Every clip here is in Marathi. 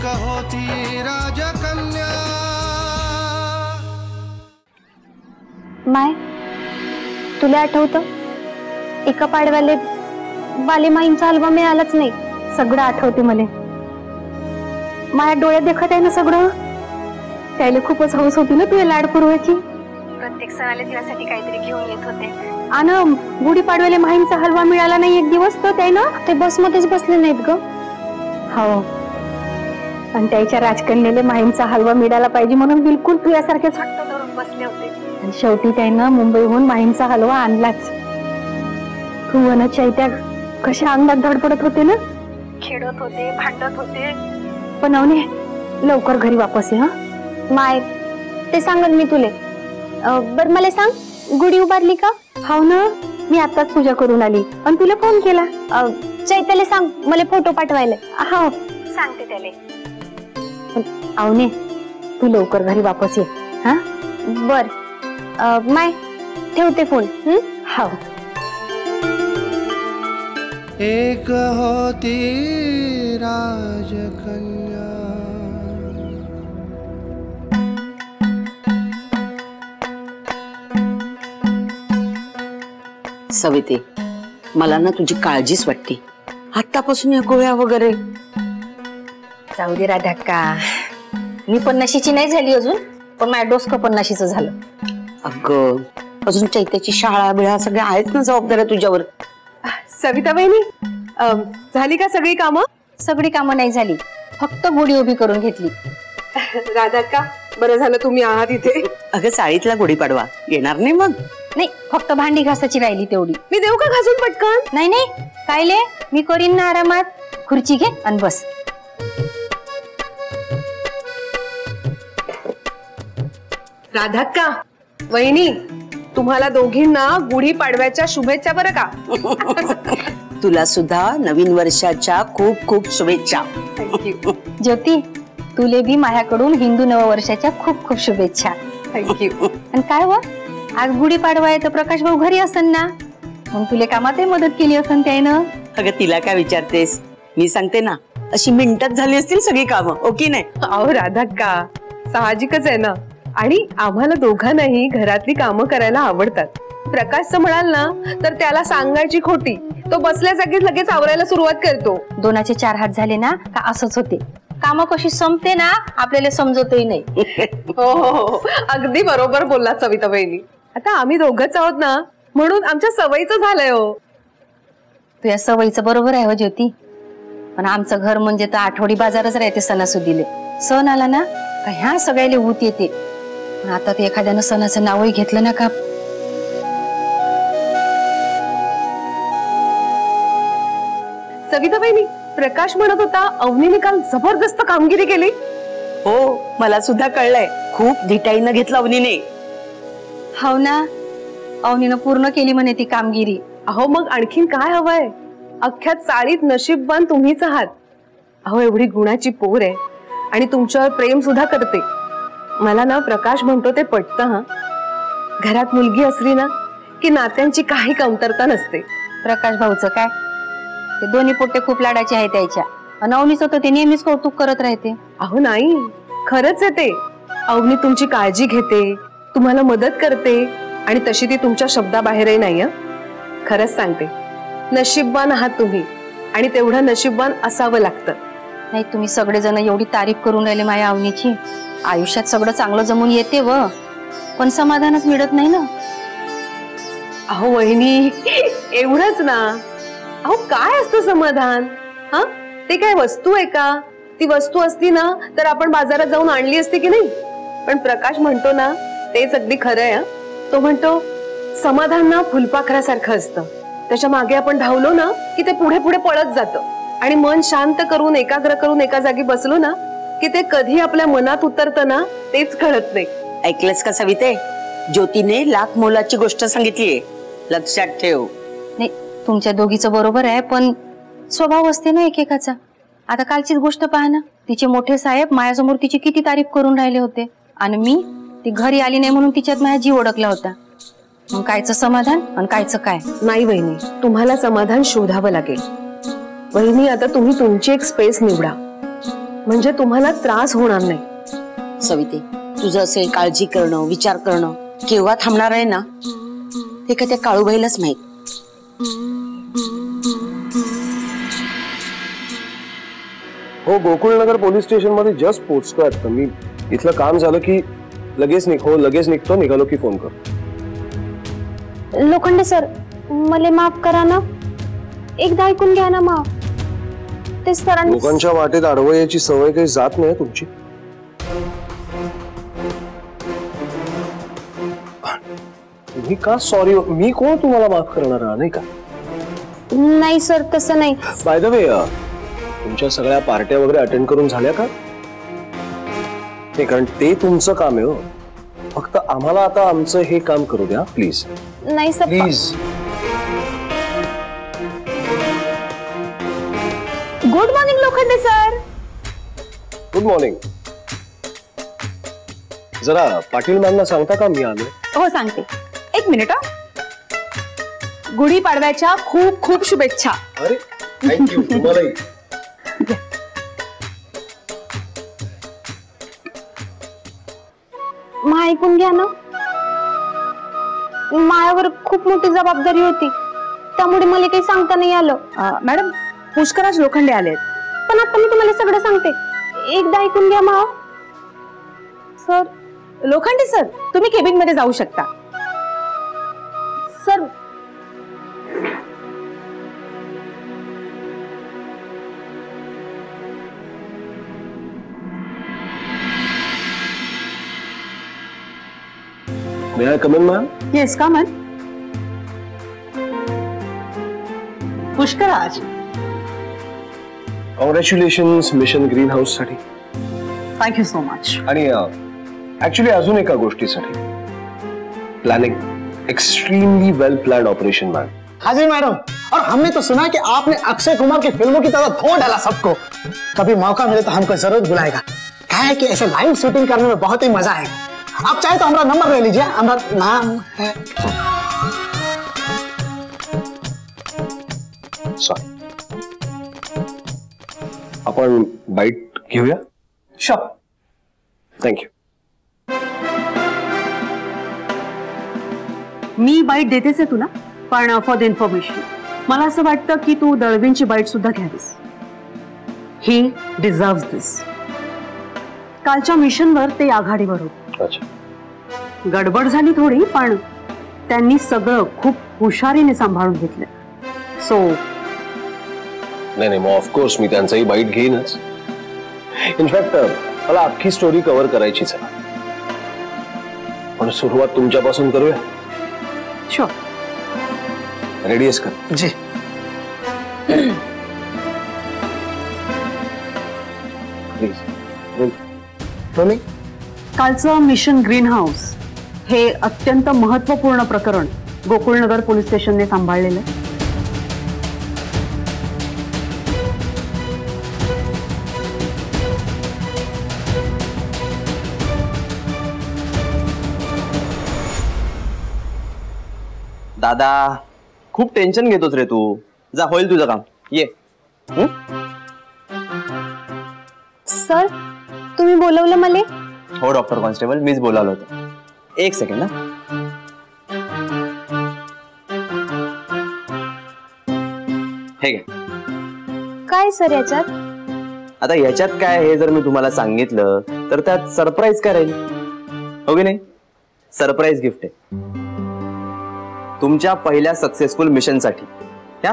एक होती राजकन्या। माय, तुला आठवतं एका पाडव्याले बालेमाईंचा हलवा मिळालाच नाही। सगळं आठवते मला। माझ्या डोळ्यात देखत आहे ना सगळं। त्याला खूपच हौस होती ना तुझ्या लाड पुरवायची। प्रत्येक सणाला तिच्यासाठी काहीतरी घेऊन येत होते। आणि गुढीपाडव्याला माहींचा हलवा मिळाला नाही एक दिवस तर त्यानं ते बसमध्येच बसले नाहीत ग। हो, आणि त्याच्या राजकन्याला माहींचा हलवा मिळाला पाहिजे म्हणून बिलकुल तुझ्यासारखेच हट्ट धरून बसले होते। आणि शेवटी त्यानं मुंबईहून माहींचा हलवा आणलाच। तू आणि चैत्या कशा अंगात धडपडत होते ना, खेळत होते, भांडत होते। पण अवने लवकर घरी वापस ये हा। माय, ते सांगन मी तुले। बर मला सांग, गुढी उभारली का? हो ना, मी आताच पूजा करून आली आणि तुला फोन केला। चैत्याला सांग मला फोटो पाठवायला। हो सांगते त्याले। अवने तू लवकर घरी वापस ये हा। बर माय, ठेवते फोन। हो। एक होती राजकन्या। सविते, मला ना तुझी काळजीच वाटते। आतापासून या गोळ्या वगैरे। जाऊ दे राधाक्का, मी पण नशीची नाही झाली अजून, पण माझ्या डोसकं पण नशीचं झालं। अगं अजून चैत्याची शाळा बिळा सगळ्या आहेत ना जबाबदाऱ्या तुझ्यावर। सविता बहिणी, झाली का सगळी कामं? सगळी कामं नाही झाली, फक्त गुढी उभी करून घेतली। राधाक्का, बरं झालं तुम्ही आहात इथे। अगं चाळीतला गुढीपाडवा येणार नाही मग? नाही, फक्त भांडी घासायची राहिली तेवढी। मी देऊ का घासून पटकन? नाही नाही, कायले, मी करीन ना आरामात। खुर्ची घे आणि बस। राधाक्का वहिनी, तुम्हाला दोघींना गुढीपाडव्याच्या शुभेच्छा बरं का। तुला सुद्धा नवीन वर्षाच्या खूप खूप शुभेच्छा। थँक्यू ज्योती, तुले भी माझ्याकडून हिंदू नववर्षाच्या खूप खूप शुभेच्छा। थँक्यू। आणि काय व, आज गुढीपाडवा आहे तर प्रकाश भाऊ घरी असन ना, मग तुले कामातही मदत केली असन त्यानं। अगं तिला काय विचारतेस, मी सांगते ना, अशी मिनिटात झाली असतील सगळी कामं, ओके नाही? अहो राधाक्का, साहजिकच आहे ना, आणि आम्हाला दोघांनाही घरातली कामं करायला आवडतात। प्रकाशचं म्हणाल ना तर त्याला सांगायची खोटी, तो बसल्या जागीच लगेच आवरायला सुरुवात करतो। दोनाचे चार हात झाले ना का असंच होते, काम कशी संपते ना आपल्याला समजतही नाही। हो हो हो, अगदी बरोबर बोलला सविता बहिणी। आता आम्ही दोघंच आहोत ना, म्हणून आमच्या सवयीचं झालंय हो। तुझ्या सवयीचं बरोबर आहे हो ज्योती, पण आमचं घर म्हणजे तर आठवडी बाजारच राहते सणासुदीले। सण आला ना का ह्या सगळ्याला ऊत येते, पण आता ते एखाद्यानं सणाचं नावही घेतलं ना का सविता बहिणी, प्रकाश म्हणत होता अवनीने काल जबरदस्त कामगिरी केली। हो, मला सुद्धा कळलंय, खूप धिटाईनं घेतलं अवनीने। हो ना, अवनीनं पूर्ण केली म्हणे ती कामगिरी। अहो मग आणखीन काय हवंय, अख्ख्या चाळीत नशीबवान तुम्हीच आहात। अहो एवढी गुणाची पोर आहे आणि तुमच्यावर प्रेम सुद्धा करते। मला ना प्रकाश म्हणतो ते पटतं हा। घरात मुलगी असली ना की नात्यांची काही कमतरता नसते। प्रकाश भाऊचं काय, ते दोन्ही पोट्टे खूप लाडाचे आहेत त्याच्या, आणि अवनीचं तर ते नेहमीच कौतुक करत राहते। अहो नाही, खरंच आहे ते। अवनी तुमची काळजी घेते, तुम्हाला मदत करते, आणि तशी ती तुमच्या शब्दाबाहेरही नाही। खरंच सांगते, नशीबवान आहात तुम्ही, आणि तेवढं नशीबवान असावं लागतं। नाही, तुम्ही सगळेजण एवढी तारीफ करून राहिले माझ्या अवनीची। आयुष्यात सगळं चांगलं जमून येते व, पण समाधानच मिळत नाही ना। अहो वहिनी, एवढंच ना। अहो काय असतं समाधान? हा, ते काय वस्तू आहे का? ती वस्तू असती ना तर आपण बाजारात जाऊन आणली असती की नाही? पण प्रकाश म्हणतो ना तेच अगदी खरं आहे। तो म्हणतो समाधान ना फुलपाखरासारखं असतं, त्याच्या मागे आपण धावलो ना की ते पुढे पुढे पळत जातं, आणि मन शांत करून एकाग्र करून एका जागी बसलो ना की ते कधी आपल्या मनात उतरतं ना तेच कळत नाही। ऐकलंस का सविते, ज्योतीने लाख मोलाची गोष्ट सांगितलीये, लक्षात ठेव। नाही, तुमच्या दोघीचं बरोबर आहे, पण स्वभाव असते ना एकेकाचा। आता कालचीच गोष्ट पहा ना, तिचे मोठे साहेब माझ्यासमोर तिची किती तारीफ करून राहिले होते, आणि मी ती घरी आली नाही म्हणून तिच्यात माझा जीव अडकला होता। मग कायचं समाधान आणि कायचं काय? नाही वहिनी, तुम्हाला समाधान शोधावं लागेल। वहिनी, आता तुम्ही तुमची एक स्पेस निवडा। म्हणजे तुम्हाला त्रास होणार नाही. सविते, तुझं असे काळजी करणं, विचार करणं केव्हा थांबणार आहे ना, ते का त्या काळूबाईलाच माहित. हो, गोकुळनगर पोलीस स्टेशन मध्ये जस्ट पोहोचतोय आता मी. इथलं काम झालं की लगेच निघतो. निघालो की फोन कर. लोखंडे सर, मला माफ करा ना, एकदा ऐकून घ्या ना. माफ ते सरांनी. लोकांच्या वाटेत आडवं याची सवय काही जात नाही तुमची. मी का सॉरी, मी कोण तुम्हाला माफ करणार नाही का? नाही सर, तसं नाही. बाय द वे, तुमच्या सगळ्या पार्ट्या वगैरे अटेंड करून झाल्या का? नाही, कारण ते तुमचं काम आहे. फक्त आम्हाला आता आमचं हे काम करू द्या प्लीज. नाही sir, please. Good morning Lokhande sir. Good morning. जरा पाटील मॅमना सांगता का मी आलोय? हो सांगते, एक मिनिट. गुढी पाडव्याच्या खूप खूप शुभेच्छा. अरे थँक्यू. तुम्हालाही. मग ऐकून घ्या ना, मायावर खूप मोठी जबाबदारी होती, त्यामुळे मला काही सांगता नाही आलं. मॅडम, पुष्कराज लोखंडे आलेत. पण आता मी तुम्हाला सगळं सांगते, एकदा ऐकून घ्या. मा सर. लोखंडे सर, तुम्ही केबिन मध्ये जाऊ शकता. Sir, May I come in, ma'am? Yes, का ma'am. Pushkaraj, congratulations mission green house साठी. Thank you so much. आणि ऍक्च्युली अजून एका गोष्टीसाठी. Planning, extremely well planned operation ma'am. हाँ जी मैडम, और हमने तो सुना कि आपने अक्षय कुमार की फिल्मों की तरह धो डाला सबको. कभी मौका मिले तो हमको जरूर बुलाएगा. क्या है कि ऐसे लाइव शूटिंग करने में बहुत ही मजा आएगा. आप चाहे तो हमारा नंबर ले लीजिए. हमारा नाम है. सॉरी, आपण बाईट घेऊया. श्योर. थँक्यू. मी बाईट देतेच आहे तुला, पण फॉर द इन्फॉर्मेशन मला असं वाटतं की तू दळवींची बाईट सुद्धा घ्यावीस. ही डिझर्व्स दिस. कालच्या मिशनवर ते आघाडीवर होते. अच्छा. गडबड झाली थोडी, पण त्यांनी सगळं खूप हुशारीने सांभाळून घेतलं. सो नाही, मग ऑफकोर्स मी त्यांचाही बाईट घेईनच. इनफॅक्ट मला अख्खी स्टोरी कव्हर करायचीच आहे, पण सुरुवात तुमच्यापासून करूया. शुअर. रेडी आहेस का? जी. प्लीज. रोलिंग. कालचं मिशन ग्रीन हाऊस हे अत्यंत महत्वपूर्ण प्रकरण गोकुळनगर पोलीस स्टेशनने सांभाळलेलं आहे. दादा, खूप टेन्शन घेतोस रे तू. जा, होईल तुझं काम. ये. सर, तुम्ही बोलवलं मला? हो डॉक्टर कॉन्स्टेबल, मीच बोलावलं होतं. एक सेकंड. हे घे. काय सर याच्यात? आता याच्यात काय हे जर मी तुम्हाला सांगितलं तर त्यात सरप्राईज काय राहील, हो की नाही? सरप्राईज गिफ्ट आहे तुमच्या पहिल्या सक्सेसफुल मिशन साठी. क्या?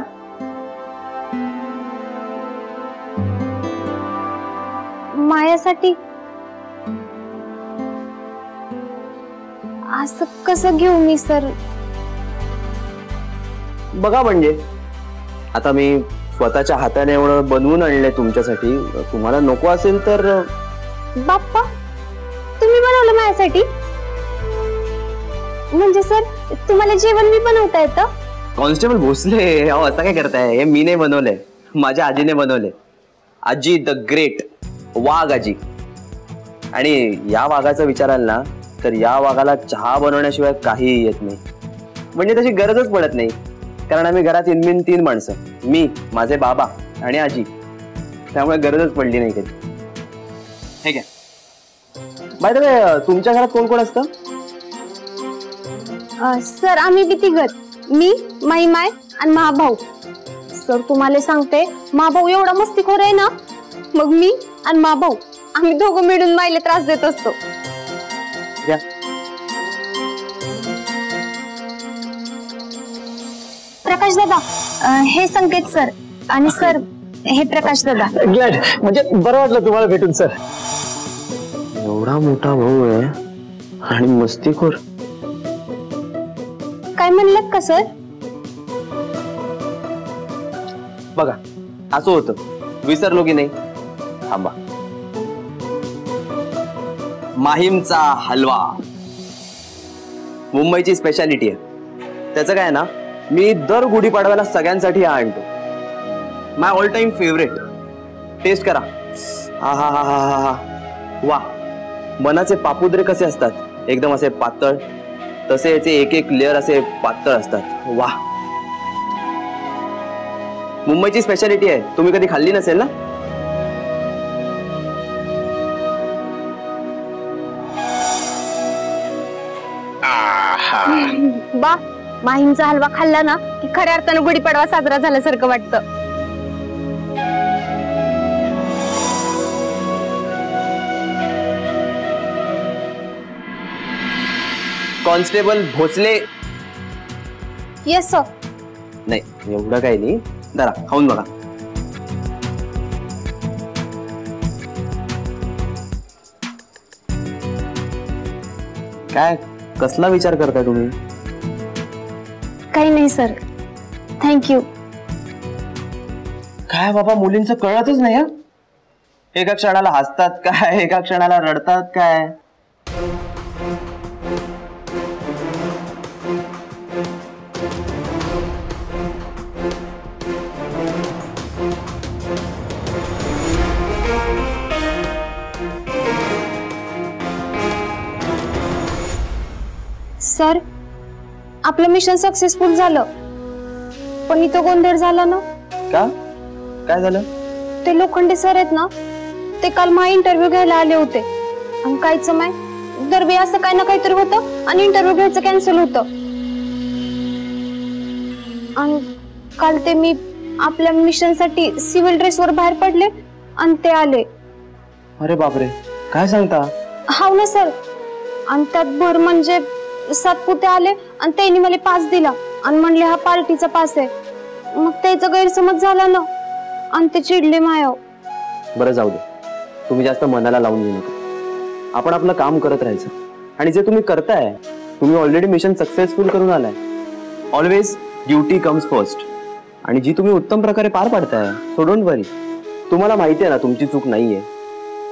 मायासाठी? असं कसं घेऊ मी सर? बघा, म्हणजे आता मी स्वतःच्या हाताने एवढं बनवून आणलंय तुमच्यासाठी. तुम्हाला नको असेल तर. बाप्पा, तुम्ही बनवलं माझ्यासाठी? म्हणजे सर, तुम्हाला जेवण मी बनवता येतं? कॉन्स्टेबल भोसले, अहो असं काय करताय? हे मी नाही बनवलंय, माझ्या आजीने बनवले. आजी द ग्रेट, वाघ आजी. आणि या वाघाचं विचाराल ना तर या वाघाला चहा बनवण्याशिवाय काही येत नाही. म्हणजे त्याची गरजच पडत नाही, कारण आम्ही घरात इनमिन 3 माणसं, मी, माझे बाबा आणि आजी. त्यामुळे गरजच पडली नाही कधी. हे घ्या. बाय द वे, तुमच्या घरात कोण कोण असतं? सर आम्ही बी तिघत, मी, माई माय आणि महाभाऊ. सर तुम्हाला सांगते, महाभाऊ एवढा मस्तीखोर आहे ना, मग मी आणि महाभाऊ आम्ही दोघं मिळून माईला त्रास देत असतो. घ्या. प्रकाश दादा, हे संकेत सर, आणि सर हे प्रकाश दादा. ग्लॅड, म्हणजे बरं वाटलं तुम्हाला भेटून सर. एवढा मोठा भाऊ आहे आणि मस्तीखोर. काय म्हणलात का सर? बघा असं होतं, विसरलो की नाही. थांबा. माहीमचा हलवा मुंबईची स्पेशालिटी आहे. त्याचं काय ना, मी दर गुढीपाडव्याला सगळ्यांसाठी हा आणतो. माय ऑल टाइम फेवरेट. टेस्ट करा. हा हा हा हा हा. वा, मनाचे पापुद्रे कसे असतात, एकदम असे पातळ, तसे याचे एक एक लेअर असे पातळ असतात. वा, मुंबईची स्पेशालिटी आहे. तुम्ही कधी खाल्ली नसेल ना? बा, माहीमचा हलवा खाल्ला ना की खऱ्या अर्थानं गुढीपाडवा साजरा झाल्यासारखं वाटतं. कॉन्स्टेबल भोसले. Yes sir. नाही, एवढं काही नाही. जरा खाऊन बघा. काय कसला विचार करताय तुम्ही? काही नाही सर, थँक्यू. काय बाबा, मुलींचं कळतच नाही. एका क्षणाला हसतात काय, एका क्षणाला रडतात काय. सर, आपलं मिशन सक्सेसफुल झालं, पण इथं गोंधळ झाला ना. का? काय झालं? ते लोखंडे सर आहेत ना, ते काल माझा इंटरव्ह्यू घ्यायला आले होते. आणि कायचं माय, दरवेळी असं काही ना काहीतरी होतं आणि इंटरव्ह्यू घ्यायचं कॅन्सल होतं. आणि काल ते मी आपल्या मिशन साठी सिव्हिल ड्रेसवर बाहेर पडले आणि ते आले. अरे बापरे, काय सांगता? हाव ना सर. आणि त्यात भर म्हणजे सातपुते आले आणि त्यांनी मला पास दिला आणि म्हणले हा पार्टीचा पास आहे. मग त्याचा गैरसमज झाला ना आणि ते चिडले मायाव. बरं जाऊ दे, तुम्ही जास्त मनाला लावून घेऊ नका. आपण आपलं काम करत राहायचं. आणि जे तुम्ही करताय, तुम्ही ऑलरेडी मिशन सक्सेसफुल करून आलाय. Always duty comes first. आणि जी तुम्ही उत्तम प्रकारे पार पाडताय, सो डोंट वरी. तुम्हाला माहिती आहे ना तुमची चूक नाहीये.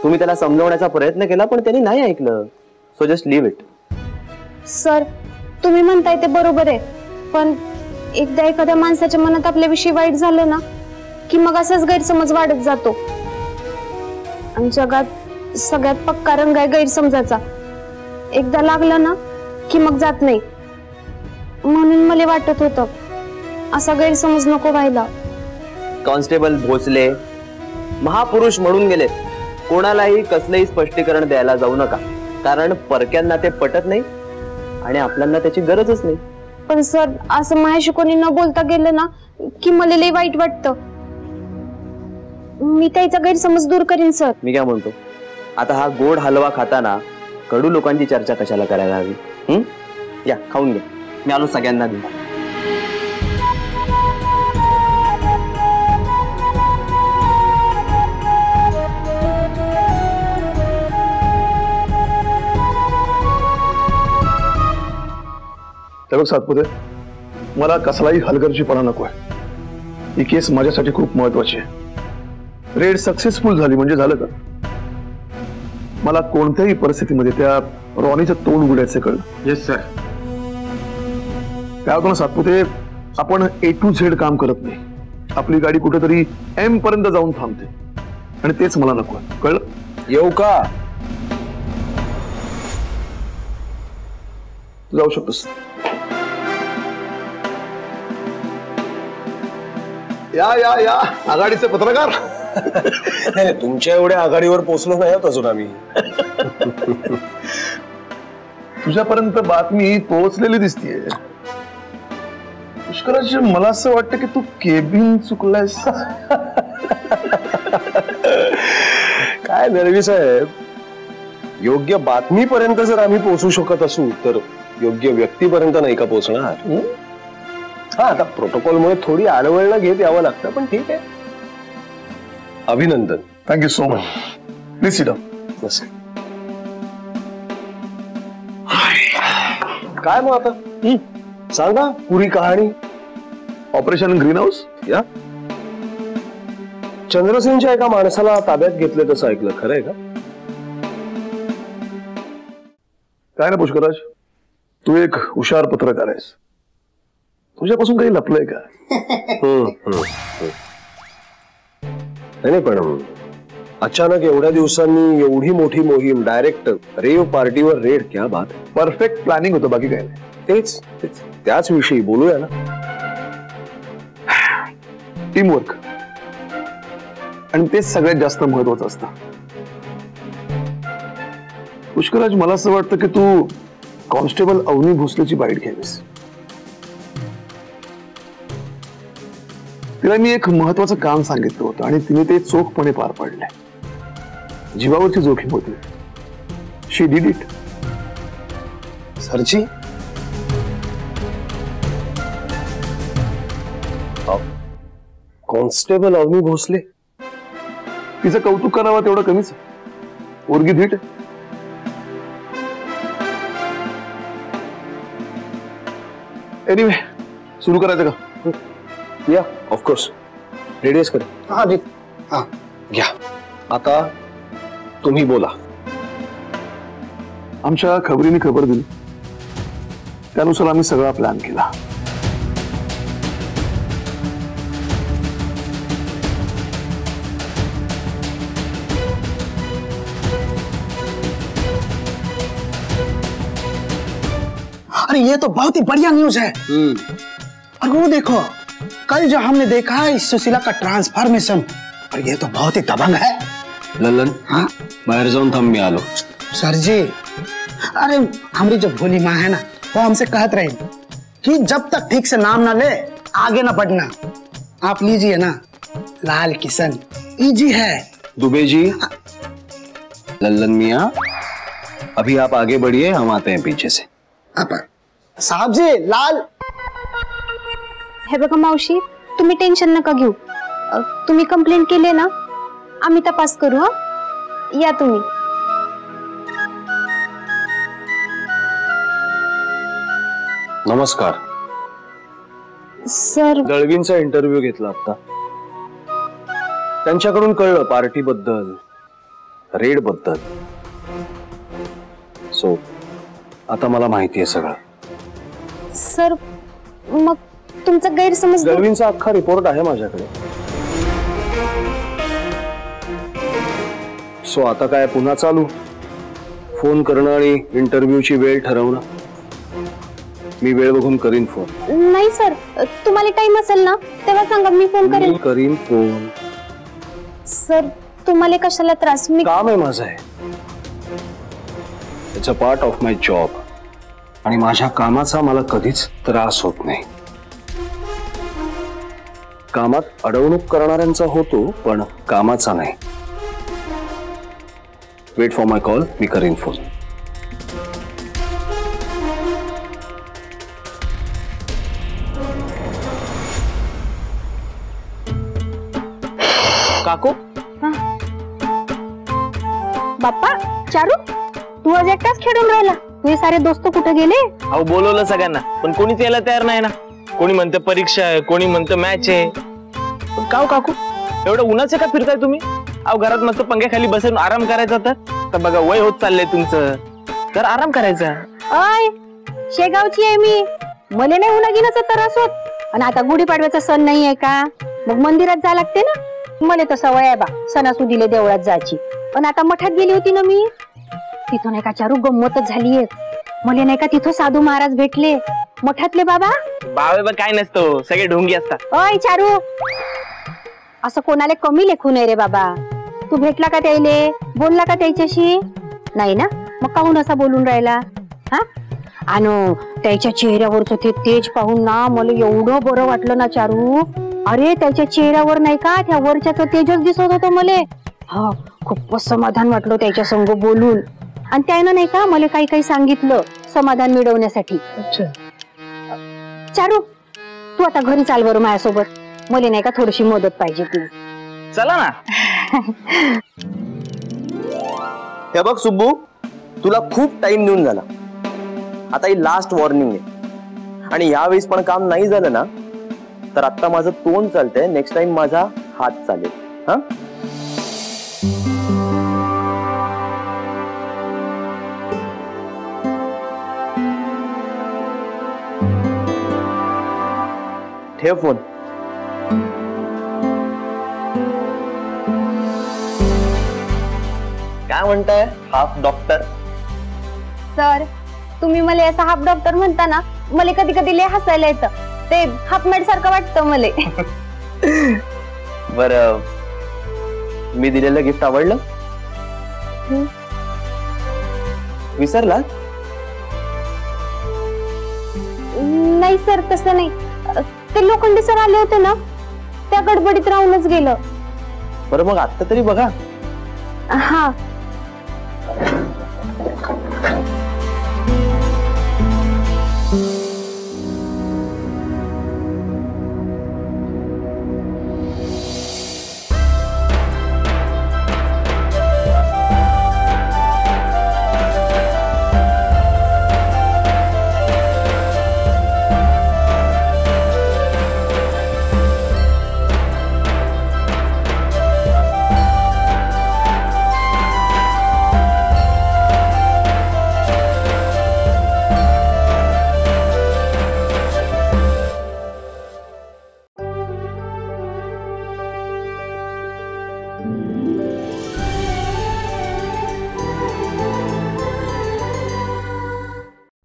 तुम्ही त्याला समजवण्याचा प्रयत्न केला पण त्यांनी नाही ऐकलं. So just leave it. Sir, तुम्ही म्हणताय ते बरोबर आहे, पण एकदा एखाद्या माणसाच्या मनात आपल्याविषयी वाईट झालं ना की मग असाच गैरसमज वाढत जातो. आणि जगात सगळ्यात पक्का रंग आहे गैरसमजाचा. एकदा लागला ना की मग जात नाही. म्हणून मला वाटत होतं असा गैरसमज नको व्हायला. कॉन्स्टेबल भोसले महापुरुष म्हणून गेले. कोणालाही कसलेही स्पष्टीकरण द्यायला जाऊ नका, कारण परक्यांना ते पटत नाही आणि आपल्याला त्याची गरजच नाही. पण सर, असं माझ्याशी कोणी न बोलता गेलं ना की मला लई वाईट वाटतं. मी त्याचा गैरसमज दूर करीन सर. मी काय म्हणतो, आता हा गोड हलवा खाताना कडू लोकांची चर्चा कशाला करायला हवी? या खाऊन घ्या. मी आलो सगळ्यांना देऊ. बघ सातपुते, मला कसलाही हलगर्जीपणा नको आहे. ही केस माझ्यासाठी खूप महत्वाची आहे. रेड सक्सेसफुल झाली म्हणजे झालं का? मला कोणत्याही परिस्थितीमध्ये त्या रॉनीचं तोंड उघडायचं कळलं. Yes sir. काय होतं ना सातपुते, आपण A to Z काम करत नाही. आपली गाडी कुठेतरी M पर्यंत जाऊन थांबते आणि तेच मला नको आहे. कळलं? येऊ का? तू जाऊ शकतोस. या या या आघाडीचे पत्रकार. नाही, तुमच्या एवढ्या आघाडीवर पोहोचलो नाही अजून आम्ही. तुझ्यापर्यंत बातमी पोहोचलेली दिसतीये. पुष्कराज, मला असं वाटतं की तू केबिन चुकलायस. काय दळवी साहेब, योग्य बातमीपर्यंत जर आम्ही पोहोचू शकत असू तर योग्य व्यक्तीपर्यंत नाही का पोहोचणार? हा, आता प्रोटोकॉलमुळे थोडी आडवळणं घेत यावं लागतं, पण ठीक आहे. अभिनंदन. Thank you so much. Please sit down. बस. काय मग आता सांगा पुरी कहाणी. ऑपरेशन ग्रीन हाऊस, या चंद्रसेनच्या एका माणसाला ताब्यात घेतले तसं ऐकलं, खरंय का? काय ना पुष्कराज, तू एक हुशार पत्रकार आहेस. तुझ्यापासून काही लपलंय का? नाही, पण अचानक एवढ्या दिवसांनी एवढी मोठी मोहीम, डायरेक्ट रेव पार्टीवर रेड, क्या बात. परफेक्ट प्लॅनिंग होतं, बाकी काय नाही. तेच त्याच विषयी बोलूया ना. टीमवर्क, आणि तेच सगळ्यात जास्त महत्वाचं असतं. पुष्कराज, मला असं वाटतं की तू कॉन्स्टेबल अवनी भोसलेची बाईट घ्यावीस. तिला मी एक महत्वाचं काम सांगितलं होतं आणि तिने ते चोखपणे पार पाडलंय. जीवावरची जोखीम होती. She did it. सरची कॉन्स्टेबल अवनी भोसले, तिचं कौतुक करावं तेवढं कमीच. पोरगी धीट. एनिवे, सुरू करायचं का? या, ऑफकोर्स. रेडियस कर. हा, घ्या. आता तुम्ही बोला. आमच्या खबरीने खबर दिली, त्यानुसार आम्ही सगळा प्लॅन केला. अरे ये तो बहुत ही बढ़िया न्यूज है। और वो देखो, कल जो हमने देखा है इस सुशीला का ट्रांसफॉर्मेशन, और ये तो बहुत ही दबंग है। ललन, हाँ बाहर जाऊन थांब, मी आलो। सर जी, अरे हमारी जो भोली माँ है ना, वो हमसे कहत रही कि जब तक ठीक से नाम ना ले आगे ना बढ़ना। आप लीजिए ना, लाल किशन इजी है। दुबे जी, लल्लन मियाँ, अभी आप आगे बढ़िए, हम आते हैं पीछे से। साहब जी, लाल। हे बघा मावशी, तुम्ही टेन्शन नका घेऊ। तुम्ही कंप्लेंट केले ना, आम्ही तपास करू। हा, या तुम्ही। नमस्कार सर। दळवींचा इंटरव्ह्यू घेतला आता, त्यांच्याकडून कळलं पार्टी बद्दल, रेड बद्दल। सो आता मला माहिती आहे सगळं। सर, मग तुमचा गैरसमज। दळवींचा अख्खा रिपोर्ट आहे माझ्याकडे। सो आता काय पुन्हा चालू, फोन करणं आणि इंटरव्ह्यूची वेळ ठरवणं। मी वेळ बघून करीन फोन। नाही सर, तुम्हाला टाइम असेल ना तेव्हा सांगा, मी फोन करेन। मी करीन फोन। सर, तुम्हाला कशाला त्रास? मी काम आहे माझं, it's a part of my job, आणि माझ्या कामाचा मला कधीच त्रास होत नाही। कामात अडवणूक करणाऱ्यांचा होतो, पण कामाचा नाही। वेट फॉर माय कॉल, मी करीन फोन। काकू, बाप्पा, चारू, तू आज एकटाच खेळून राहिला? तुझे सारे दोस्त कुठे गेले? अहो बोलवलं सगळ्यांना, पण कोणीच यायला तयार नाही ना। कोणी म्हणतं परीक्षा आहे, कोणी म्हणतं मॅच आहे। पण का हो काकू, एवढं उन्हाचं का फिरताय तुम्ही? अहो घरात मस्त पंख्याखाली बसून आराम करायचा तर बघा, वय होत चाललंय तुमचं, तर आराम करायचा। अय, शेगावची आहे मी, मला नाही उन्हागिनाचा त्रास होत। आणि आता गुढीपाडव्याचा सण नाही आहे का, मग मंदिरात जा लागते ना। मला तर सवय आहे बा सणासुदीले देवळात जायची। पण आता मठात गेली होती ना मी, तिथं नाही का चारू गंमतच झालीये। मला नाही का तिथं साधू महाराज भेटले, मठातले बाबा। बाबा काय नसतो, सगळे ढोंगी असतात। ओय चारू, असं कोणाला कमी लेखू नये रे बाबा. तू भेटला का त्याइले, बोलला का त्याच्याशी? नाही ना, मग काहून असा बोलून राहिला? हा, आणि त्याच्या चेहऱ्यावरचं ते तेज पाहून ना मला एवढं बरं वाटलं ना चारू. अरे त्याच्या चेहऱ्यावर नाही का त्या वरच्याचं तेजच दिसत होतं मले. हा, खूपच समाधान वाटलं त्याच्या संग बोलून. आणि त्यानं नाही का मला काही काही सांगितलं समाधान मिळवण्यासाठी. चारू, तू आता घरी चाल बरं माझ्यासोबत. मला नाही का थोडीशी मदत पाहिजे ती. चला ना. हे बघ सुब्बू, तुला खूप टाइम देऊन झाला. आता ही लास्ट वॉर्निंग आहे. आणि यावेळेस पण काम नाही झालं ना तर आता माझं तोंड चालतंय, नेक्स्ट टाइम माझा हात चालेल. हा, ठेव फोन. काय म्हणताय हाफ डॉक्टर? सर, तुम्ही मला असं हाफ डॉक्टर म्हणता ना, मला कधी कधी लय हसायला येतं. ते हाफ मेड सारखं वाटतं मला. बर, मी दिलेलं गिफ्ट आवडलं? विसरला? नाही सर, तसं नाही. ते लोखंडी सर आले होते ना, त्या गडबडीत राहूनच गेलं. बरं मग आता तरी बघा. हा,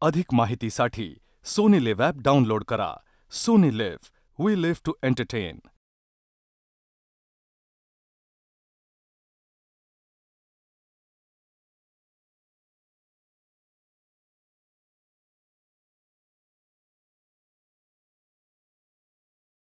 अधिक माहितीसाठी सोनी लिव्ह ॲप डाउनलोड करा. Sony LIV, we live to entertain.